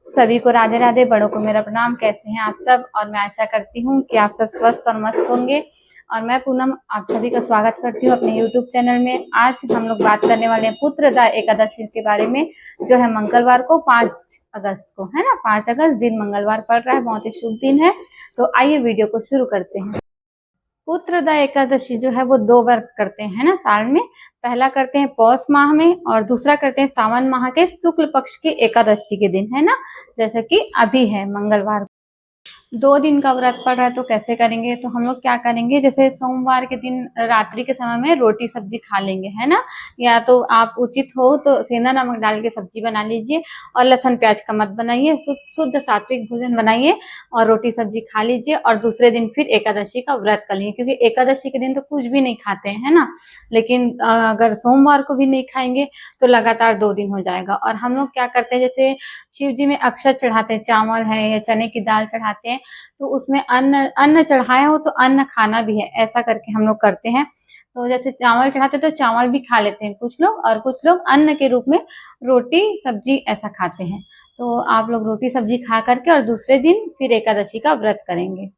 सभी को राधे राधे, बड़ों को मेरा प्रणाम। कैसे हैं आप सब? और मैं आशा करती हूँ कि आप सब स्वस्थ और मस्त होंगे। और मैं पूनम आप सभी का स्वागत करती हूँ अपने YouTube चैनल में। आज हम लोग बात करने वाले हैं पुत्रदा एकादशी के बारे में, जो है मंगलवार को 5 अगस्त को, है ना। 5 अगस्त दिन मंगलवार पड़ रहा है, बहुत ही शुभ दिन है। तो आइए वीडियो को शुरू करते हैं। पुत्रदा एकादशी जो है वो 2 बार करते हैं ना साल में। पहला करते हैं पौष माह में और दूसरा करते हैं सावन माह के शुक्ल पक्ष की एकादशी के दिन, है ना। जैसे कि अभी है मंगलवार 2 दिन का व्रत पड़ रहा है, तो कैसे करेंगे? तो हम लोग क्या करेंगे, जैसे सोमवार के दिन रात्रि के समय में रोटी सब्जी खा लेंगे, है ना। या तो आप उचित हो तो सेंधा नमक डाल के सब्जी बना लीजिए और लहसुन प्याज का मत बनाइए, शुद्ध सात्विक भोजन बनाइए और रोटी सब्जी खा लीजिए। और दूसरे दिन फिर एकादशी का व्रत कर लीजिए, क्योंकि एकादशी के दिन तो कुछ भी नहीं खाते हैं, है ना। लेकिन अगर सोमवार को भी नहीं खाएंगे तो लगातार 2 दिन हो जाएगा। और हम लोग क्या करते हैं, जैसे शिव जी में अक्षत चढ़ाते हैं, चावल है या चने की दाल चढ़ाते हैं, तो उसमें अन्न चढ़ाया हो तो अन्न खाना भी है, ऐसा करके हम लोग करते हैं। तो जैसे चावल चढ़ाते तो चावल भी खा लेते हैं कुछ लोग, और कुछ लोग अन्न के रूप में रोटी सब्जी ऐसा खाते हैं। तो आप लोग रोटी सब्जी खा करके और दूसरे दिन फिर एकादशी का व्रत करेंगे।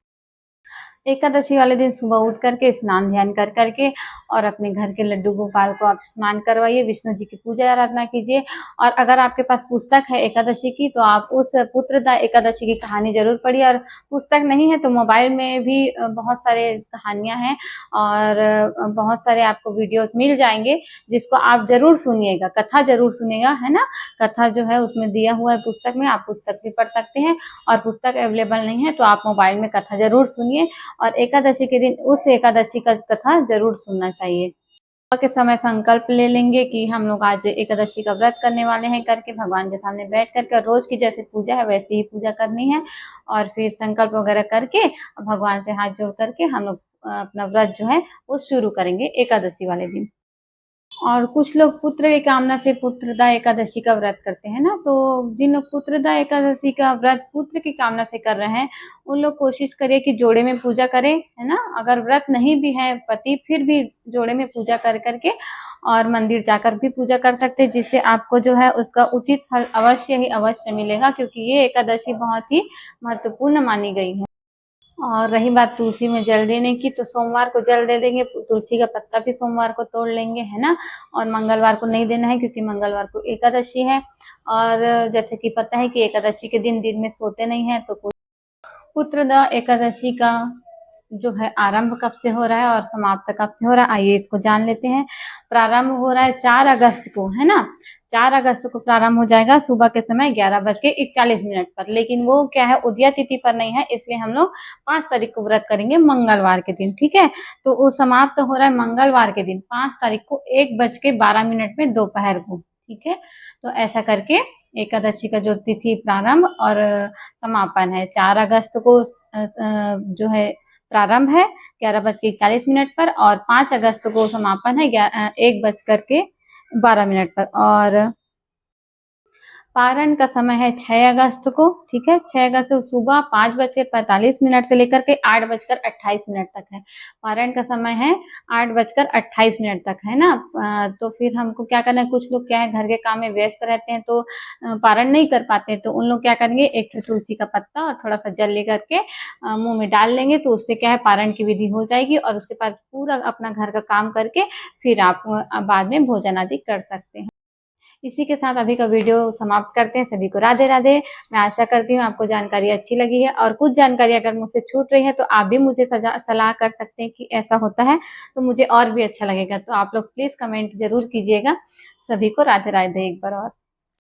एकादशी वाले दिन सुबह उठ करके स्नान ध्यान कर करके और अपने घर के लड्डू गोपाल को आप स्नान करवाइए, विष्णु जी की पूजा आराधना कीजिए। और अगर आपके पास पुस्तक है एकादशी की तो आप उस पुत्रदा एकादशी की कहानी जरूर पढ़िए। और पुस्तक नहीं है तो मोबाइल में भी बहुत सारे कहानियां हैं और बहुत सारे आपको वीडियोस मिल जाएंगे, जिसको आप जरूर सुनिएगा, कथा जरूर सुनिएगा, है ना। कथा जो है उसमें दिया हुआ है पुस्तक में, आप पुस्तक भी पढ़ सकते हैं। और पुस्तक अवेलेबल नहीं है तो आप मोबाइल में कथा जरूर सुनिए। और एकादशी के दिन उस एकादशी का कथा जरूर सुनना चाहिए। सुबह के समय संकल्प ले लेंगे कि हम लोग आज एकादशी का व्रत करने वाले हैं, करके भगवान के सामने बैठ करके रोज की जैसे पूजा है वैसे ही पूजा करनी है। और फिर संकल्प वगैरह करके भगवान से हाथ जोड़ करके हम लोग अपना व्रत जो है वो शुरू करेंगे एकादशी वाले दिन। और कुछ लोग पुत्र की कामना से पुत्रदा एकादशी का व्रत करते हैं ना। तो जिन लोग पुत्रदा एकादशी का व्रत पुत्र की कामना से कर रहे हैं, उन लोग कोशिश करिए कि जोड़े में पूजा करें, है ना। अगर व्रत नहीं भी है पति, फिर भी जोड़े में पूजा कर करके और मंदिर जाकर भी पूजा कर सकते हैं, जिससे आपको जो है उसका उचित फल अवश्य ही अवश्य मिलेगा, क्योंकि ये एकादशी बहुत ही महत्वपूर्ण मानी गई है। और रही बात तुलसी में जल देने की, तो सोमवार को जल दे देंगे, तुलसी का पत्ता भी सोमवार को तोड़ लेंगे, है ना। और मंगलवार को नहीं देना है, क्योंकि मंगलवार को एकादशी है। और जैसे कि पता है कि एकादशी के दिन दिन में सोते नहीं है, तो पुत्रदा एकादशी का जो है आरंभ कब से हो रहा है और समाप्त कब से हो रहा है, आइए इसको जान लेते हैं। प्रारंभ हो रहा है 4 अगस्त को, है ना। 4 अगस्त को प्रारंभ हो जाएगा सुबह के समय 11:41 पर। लेकिन वो क्या है, उदया तिथि पर नहीं है, इसलिए हम लोग 5 तारीख को व्रत करेंगे मंगलवार के दिन, ठीक है। तो वो समाप्त हो रहा है मंगलवार के दिन 5 तारीख को 1:12 में दोपहर को, ठीक है। तो ऐसा करके एकादशी का जो तिथि प्रारंभ और समापन है 4 अगस्त को जो है प्रारंभ है 11:41 पर, और 5 अगस्त को समापन है 1:12 पर। और पारण का समय है 6 अगस्त को, ठीक है। 6 अगस्त को सुबह 5:45 से लेकर के 8:28 तक है। पारण का समय है 8:28 तक, है ना। तो फिर हमको क्या करना है, कुछ लोग क्या है घर के काम में व्यस्त रहते हैं तो पारण नहीं कर पाते, तो उन लोग क्या करेंगे, एक तुलसी का पत्ता और थोड़ा सा जल लेकर के मुंह में डाल लेंगे, तो उससे क्या है पारण की विधि हो जाएगी। और उसके बाद पूरा अपना घर का काम करके फिर आप बाद में भोजन आदि कर सकते हैं। इसी के साथ अभी का वीडियो समाप्त करते हैं। सभी को राधे राधे। मैं आशा करती हूँ आपको जानकारी अच्छी लगी है, और कुछ जानकारी अगर मुझसे छूट रही है तो आप भी मुझे सलाह कर सकते हैं कि ऐसा होता है, तो मुझे और भी अच्छा लगेगा। तो आप लोग प्लीज कमेंट जरूर कीजिएगा। सभी को राधे राधे एक बार और।